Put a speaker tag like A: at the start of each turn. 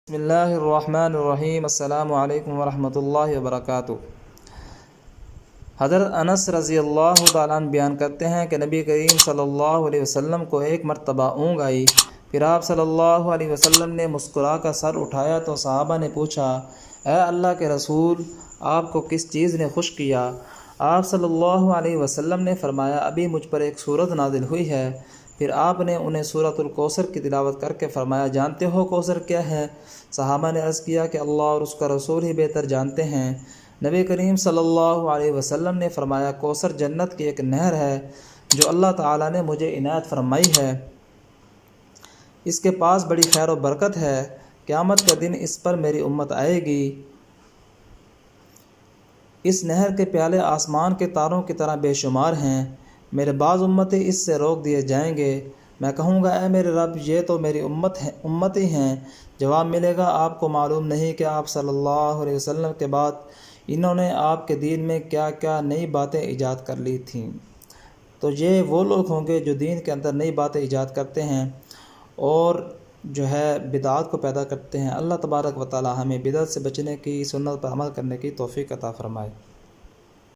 A: बिस्मिल्लाहिर्रहमानिर्रहीम। अस्सलामु अलैकुम वरहमतुल्लाहि वबरकातुहू। हज़रत अनस रज़ी अल्लाह तआला अन्हु बयान करते हैं कि नबी करीम सल्लल्लाहु अलैहि वसल्लम को एक मरतबा ऊँघ आई। फिर आप सल्लल्लाहु अलैहि वसल्लम ने मुस्कुरा कर सर उठाया तो सहाबा ने पूछा, ए अल्लाह के रसूल, आपको किस चीज़ ने खुश किया? आप सल्लल्लाहु अलैहि वसल्लम ने फरमाया, अभी मुझ पर एक सूरत नाजिल हुई है। फिर आपने उन्हें सूरतुल कौसर की तिलावत करके फरमाया, जानते हो कौसर क्या है? सहाबा ने अर्ज़ किया कि अल्लाह और उसका रसूल ही बेहतर जानते हैं। नबी करीम सल्लल्लाहु अलैहि वसल्लम ने फरमाया, कौसर जन्नत की एक नहर है जो अल्लाह ताला ने मुझे इनायत फरमाई है। इसके पास बड़ी खैर और बरकत है। क़यामत के दिन इस पर मेरी उम्मत आएगी। इस नहर के प्याले आसमान के तारों की तरह बेशुमार हैं। मेरे बाज़ उम्मती इससे रोक दिए जाएंगे। मैं कहूँगा, ए मेरे रब, ये तो मेरी उम्मती हैं। जवाब मिलेगा, आपको मालूम नहीं कि आप सल्लल्लाहु अलैहि वसल्लम के बाद इन्होंने आपके दीन में क्या क्या नई बातें ईजाद कर ली थीं। तो ये वो लोग होंगे जो दीन के अंदर नई बातें ईजाद करते हैं और जो है बिदात को पैदा करते हैं। अल्लाह तबारक व तआला हमें बिदअत से बचने की, सुन्नत पर अमल करने की तौफीक अता फ़रमाए।